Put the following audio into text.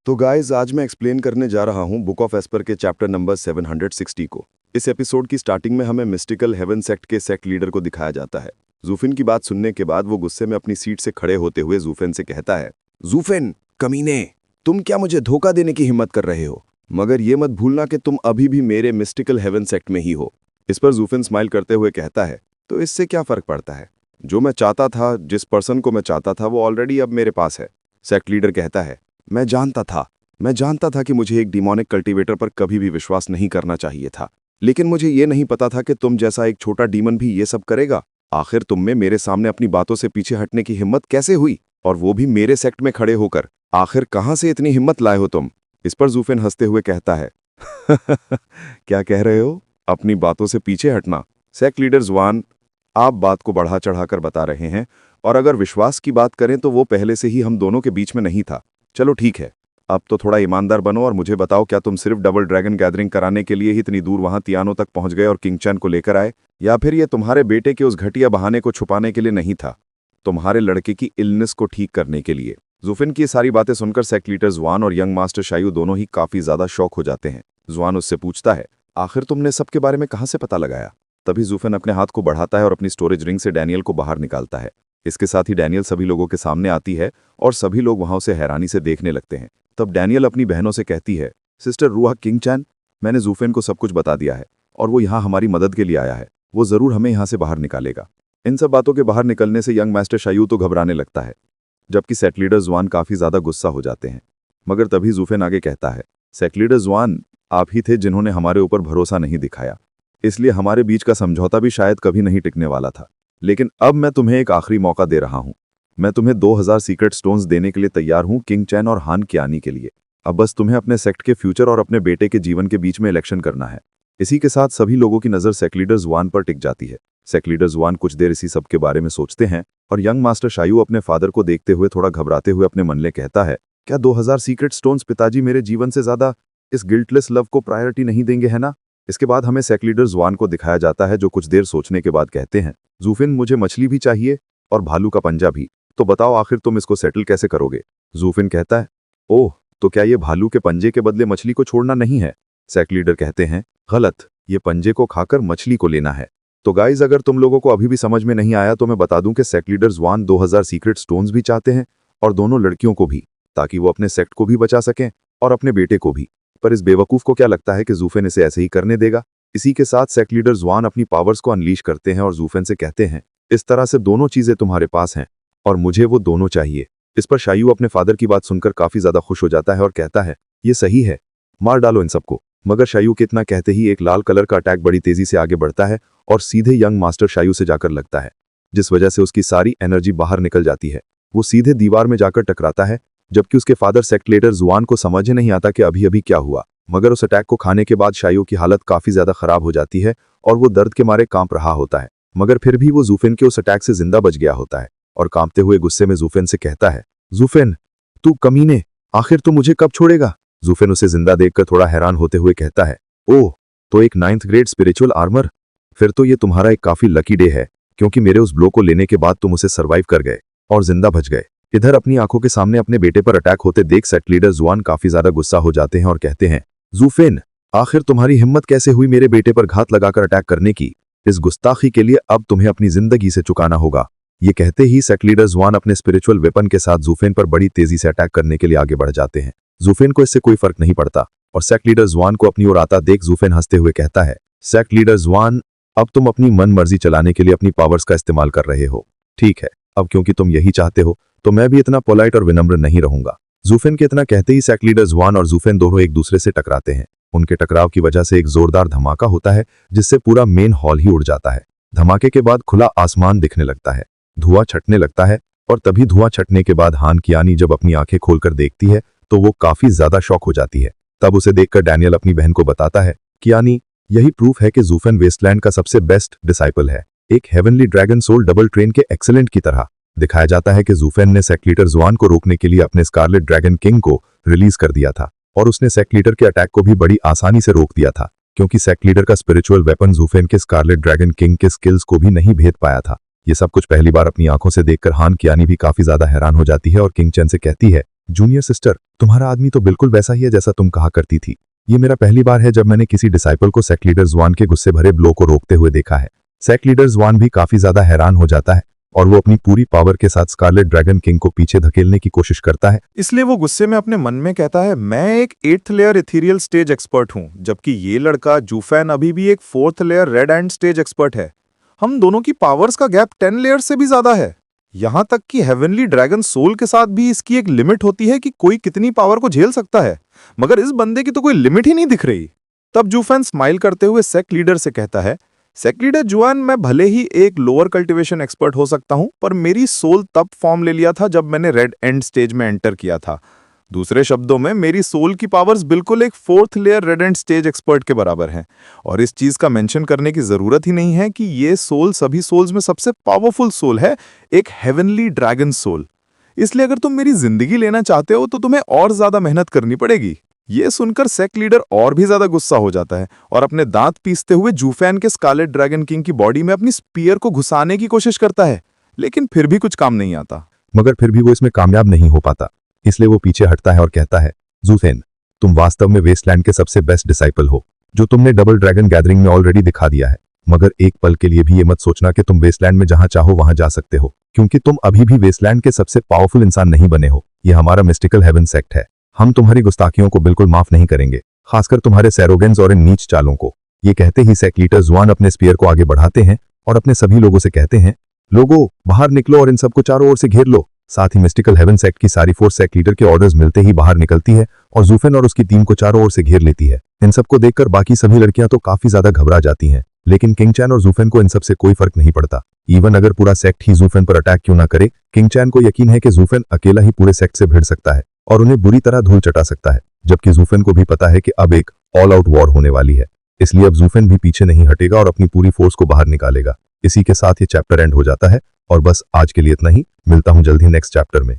तो गाइस आज मैं एक्सप्लेन करने जा रहा हूँ बुक ऑफ एस्पर के चैप्टर नंबर 760 को। इस एपिसोड की स्टार्टिंग में हमें मिस्टिकल हेवन सेक्ट के सेक्ट लीडर को दिखाया जाता है। जूफिन की बात सुनने के बाद वो गुस्से में अपनी सीट से खड़े होते हुए जूफिन से कहता है, जूफिन कमीने, तुम क्या मुझे धोखा देने की हिम्मत कर रहे हो? मगर ये मत भूलना कि तुम अभी भी मेरे मिस्टिकल हेवन सेक्ट में ही हो। इस पर जूफिन स्माइल करते हुए कहता है, तो इससे क्या फर्क पड़ता है? जो मैं चाहता था, जिस पर्सन को मैं चाहता था, वो ऑलरेडी अब मेरे पास है। सेक्ट लीडर कहता है, मैं जानता था कि मुझे एक डिमोनिक कल्टीवेटर पर कभी भी विश्वास नहीं करना चाहिए था, लेकिन मुझे ये नहीं पता था कि तुम जैसा एक छोटा डीमन भी ये सब करेगा। आखिर तुम में मेरे सामने अपनी बातों से पीछे हटने की हिम्मत कैसे हुई, और वो भी मेरे सेक्ट में खड़े होकर? आखिर कहां से इतनी हिम्मत लाए हो तुम? इस पर जूफिन हंसते हुए कहता है, क्या कह रहे हो? अपनी बातों से पीछे हटना? सेक्ट लीडर जुआन, आप बात को बढ़ा चढ़ाकर बता रहे हैं, और अगर विश्वास की बात करें तो वो पहले से ही हम दोनों के बीच में नहीं था। चलो ठीक है, अब तो थोड़ा ईमानदार बनो और मुझे बताओ, क्या तुम सिर्फ डबल ड्रैगन गैदरिंग कराने के लिए ही इतनी दूर वहां तियानो तक पहुंच गए और किंग चैन को लेकर आए, या फिर ये तुम्हारे बेटे के उस घटिया बहाने को छुपाने के लिए नहीं था, तुम्हारे लड़के की इलनेस को ठीक करने के लिए? जूफिन की सारी बातें सुनकर सेक्ट लीडर जुआन और यंग मास्टर शायू दोनों ही काफी ज्यादा शॉक हो जाते हैं। जुआन उससे पूछता है, आखिर तुमने सबके बारे में कहां से पता लगाया? तभी जूफिन अपने हाथ को बढ़ाता है और अपनी स्टोरेज रिंग से डैनियल को बाहर निकालता है। इसके साथ ही डैनियल सभी लोगों के सामने आती है और सभी लोग वहां उसे हैरानी से देखने लगते हैं। तब डैनियल अपनी बहनों से कहती है, सिस्टर रूहा, किंग चैन, मैंने जूफिन को सब कुछ बता दिया है और वो यहाँ हमारी मदद के लिए आया है। वो जरूर हमें यहाँ से बाहर निकालेगा। इन सब बातों के बाहर निकलने से यंग मास्टर शायू तो घबराने लगता है, जबकि सेक्ट लीडर जुआन काफी ज्यादा गुस्सा हो जाते हैं। मगर तभी जूफिन आगे कहता है, सेक्ट लीडर जुआन, आप ही थे जिन्होंने हमारे ऊपर भरोसा नहीं दिखाया, इसलिए हमारे बीच का समझौता भी शायद कभी नहीं टिकने वाला था। लेकिन अब मैं तुम्हें एक आखिरी मौका दे रहा हूं। मैं तुम्हें 2000 सीक्रेट स्टोन्स देने के लिए तैयार हूं, किंग चैन और हान कियानी के लिए। अब बस तुम्हें अपने सेक्ट के फ्यूचर और अपने बेटे के जीवन के बीच में इलेक्शन करना है। इसी के साथ सभी लोगों की नजर सेक्ट लीडर जुआन पर टिक जाती है। सेक्ट लीडर जुआन कुछ देर इसी सब के बारे में सोचते हैं और यंग मास्टर शायू अपने फादर को देखते हुए थोड़ा घबराते हुए अपने मन में कहता है, क्या 2000 सीक्रेट स्टोन्स पिताजी मेरे जीवन से ज्यादा इस गिल्टलेस लव को प्रायोरिटी नहीं देंगे, है ना? इसके बाद हमें सेक्ट लीडर जुआन को दिखाया जाता है, जो कुछ देर सोचने के बाद कहते हैं, जूफिन, मुझे मछली भी चाहिए और भालू का पंजा भी। तो बताओ आखिर तुम इसको सेटल कैसे करोगे? जूफिन कहता है, ओह, तो क्या ये भालू के पंजे के बदले मछली को छोड़ना नहीं है? सेक्ट लीडर कहते हैं, गलत, ये पंजे को खाकर मछली को लेना है। तो गाइज, अगर तुम लोगों को अभी भी समझ में नहीं आया तो मैं बता दूं कि सेक्ट लीडर जुआन 2000 सीक्रेट स्टोन्स भी चाहते हैं और दोनों लड़कियों को भी, ताकि वो अपने सेक्ट को भी बचा सकें और अपने बेटे को भी। पर इस बेवकूफ को क्या लगता है कि जूफिन इसे ऐसे ही करने देगा? इसी के साथ सेक्ट लीडर जुआन अपनी पावर्स को अनलीश करते हैं और जूफिन से कहते हैं, इस तरह से दोनों चीजें तुम्हारे पास हैं और मुझे वो दोनों चाहिए। इस पर शायू अपने फादर की बात सुनकर काफी ज्यादा खुश हो जाता है और कहता है, ये सही है, मार डालो इन सबको। मगर शायू के इतना कहते ही एक लाल कलर का अटैक बड़ी तेजी से आगे बढ़ता है और सीधे यंग मास्टर शायू से जाकर लगता है, जिस वजह से उसकी सारी एनर्जी बाहर निकल जाती है। वो सीधे दीवार में जाकर टकराता है, जबकि उसके फादर सेक्ट लीडर जुआन को समझ नहीं आता कि अभी अभी क्या हुआ। मगर उस अटैक को खाने के बाद शायू की हालत काफी ज्यादा खराब हो जाती है और वो दर्द के मारे कांप रहा होता है। मगर फिर भी वो जूफिन के उस अटैक से जिंदा बच गया होता है और कांपते हुए गुस्से में जूफिन से कहता है, जूफिन, तू कमीने, आखिर तू मुझे कब छोड़ेगा? जूफिन उसे जिंदा देखकर थोड़ा हैरान होते हुए कहता है, ओह, तो एक 9th ग्रेड स्पिरिचुअल आर्मर? फिर तो ये तुम्हारा एक काफी लकी डे है, क्योंकि मेरे उस ब्लो को लेने के बाद तुम उसे सर्वाइव कर गए और जिंदा बच गए। इधर अपनी आंखों के सामने अपने बेटे पर अटैक होते देख सेक्ट लीडर जुआन काफी ज्यादा गुस्सा हो जाते हैं और कहते हैं, जूफिन, आखिर तुम्हारी हिम्मत कैसे हुई मेरे बेटे पर घात लगाकर अटैक करने की? इस गुस्ताखी के लिए अब तुम्हें अपनी जिंदगी से चुकाना होगा। ये कहते ही सेक्ट लीडर जुआन अपने स्पिरिचुअल वेपन के साथ जूफिन पर बड़ी तेजी से अटैक करने के लिए आगे बढ़ जाते हैं। जूफिन को इससे कोई फर्क नहीं पड़ता और सेक्ट लीडर जुआन को अपनी ओर आता देख जूफिन हंसते हुए कहता है, सेक्ट लीडर जुआन, अब तुम अपनी मन मर्जी चलाने के लिए अपनी पावर्स का इस्तेमाल कर रहे हो। ठीक है, अब क्योंकि तुम यही चाहते हो तो मैं भी इतना पोलाइट और विनम्र नहीं रहूंगा। जूफिन के इतना कहते ही सेक्ट लीडर जुआन और जूफिन दोनों एक दूसरे से टकराते हैं। उनके टकराव की वजह से एक जोरदार धमाका होता है, जिससे पूरा मेन हॉल ही उड़ जाता है। धमाके के बाद खुला आसमान दिखने लगता है, धुआं छटने लगता है और तभी धुआं छटने के बाद हान कियानी जब अपनी आंखें खोलकर देखती है तो वो काफी ज्यादा शॉक हो जाती है। तब उसे देखकर डैनियल अपनी बहन को बताता है, कियानी, यही प्रूफ है कि जूफिन वेस्टलैंड का सबसे बेस्ट डिसाइपल है, एक heavenly dragon soul double train के एक्सेलेंट की तरह। दिखाया जाता है कि जूफिन ने सेक्ट लीडर जुआन को रोकने के लिए अपने स्कारलेट ड्रैगन किंग को रिलीज कर दिया था और उसने सेक्ट लीडर के अटैक को भी बड़ी आसानी से रोक दिया था, क्योंकि सेक्ट लीडर का स्पिरिचुअल वेपन जूफिन के स्कारलेट ड्रैगन किंग के स्किल्स को भी नहीं भेद पाया था। ये सब कुछ पहली बार अपनी आंखों से देखकर हान कियानी भी काफी ज्यादा हैरान हो जाती है और किंग चैन से कहती है, जूनियर सिस्टर, तुम्हारा आदमी तो बिल्कुल वैसा ही है जैसा तुम कहा करती थी। ये मेरा पहली बार है जब मैंने किसी डिसाइपल को सेक्ट लीडर ज़ुआन के गुस्से भरे ब्लो को रोकते हुए देखा है। सेक्ट लीडर ज़ुआन भी काफी ज्यादा हैरान हो जाता है और वो अपनी पूरी पावर के साथ स्कारलेट ड्रैगन किंग को पीछे धकेलने की कोशिश करता है। इसलिए वो गुस्से में अपने मन में कहता है, मैं एक 8th layer ethereal stage expert हूं, जबकि ये लड़का जूफैन अभी भी एक 4th layer red and stage expert है। हम दोनों की पावर्स का गैप 10 लेयर से भी ज्यादा है। यहां तक कि हेवनली ड्रैगन सोल के साथ भी इसकी एक लिमिट होती है कि कोई कितनी पावर को झेल सकता है, मगर इस बंदे की तो कोई लिमिट ही नहीं दिख रही। तब जूफैन स्माइल करते हुए सेक्ट लीडर से कहता है, सेक्ट लीडर जुआन, मैं भले ही एक लोअर कल्टीवेशन एक्सपर्ट हो सकता हूं, पर मेरी सोल तब फॉर्म ले लिया था जब मैंने रेड एंड स्टेज में एंटर किया था। दूसरे शब्दों में, मेरी सोल की पावर्स बिल्कुल एक 4th layer red and stage expert के बराबर हैं। और इस चीज का मेंशन करने की जरूरत ही नहीं है कि ये सोल सभी सोल्स में सबसे पावरफुल सोल है, एक हेवनली ड्रैगन सोल। इसलिए अगर तुम मेरी जिंदगी लेना चाहते हो तो तुम्हें और ज्यादा मेहनत करनी पड़ेगी। ये सुनकर सेक्ट लीडर और भी ज्यादा गुस्सा हो जाता है और अपने दांत पीसते हुए जूफैन के स्कारलेट ड्रैगन किंग की बॉडी में अपनी स्पीयर को घुसाने की कोशिश करता है, लेकिन फिर भी कुछ काम नहीं आता। मगर फिर भी वो इसमें कामयाब नहीं हो पाता, इसलिए वो पीछे हटता है और कहता है, जूफेन, तुम वास्तव में वेस्टलैंड के सबसे बेस्ट डिसाइपल हो, जो तुमने डबल ड्रैगन गैदरिंग में ऑलरेडी दिखा दिया है। मगर एक पल के लिए भी ये मत सोचना कि तुम वेस्टलैंड में जहां चाहो वहां जा सकते हो, क्योंकि तुम अभी भी वेस्टलैंड के सबसे पावरफुल इंसान नहीं बने हो। ये हमारा मिस्टिकल हेवन सेक्ट है। हम तुम्हारी गुस्ताखियों को बिल्कुल माफ नहीं करेंगे, खासकर तुम्हारे सैरोगेंस और इन नीच चालों को। ये कहते ही सेक्ट लीडर ज़ुआन अपने स्पीयर को आगे बढ़ाते हैं और अपने सभी लोगों से कहते हैं, लोगों, बाहर निकलो और इन सबको चारों ओर से घेर लो। साथ ही मिस्टिकल हेवन सेक्ट की सारी फोर्स सेक्ट लीडर के ऑर्डर्स मिलते ही बाहर निकलती है और जूफेन और उसकी टीम को चारों ओर से घेर लेती है। इन सबको देखकर बाकी सभी लड़कियां तो काफी ज्यादा घबरा जाती हैं, लेकिन किंग चैन और जूफेन को इन सब से कोई फर्क नहीं पड़ता। इवन अगर पूरा सेक्ट ही जूफेन पर अटैक क्यों ना करे, किंग चैन को यकीन है कि जूफेन अकेला ही पूरे सेक्ट से भिड़ सकता है और उन्हें बुरी तरह धूल चटा सकता है। जबकि जूफेन को भी पता है कि अब एक ऑल आउट वॉर होने वाली है, इसलिए अब जूफेन भी पीछे नहीं हटेगा और अपनी पूरी फोर्स को बाहर निकालेगा। इसी के साथ ये चैप्टर एंड हो जाता है और बस आज के लिए इतना ही। मिलता हूं जल्द ही नेक्स्ट चैप्टर में।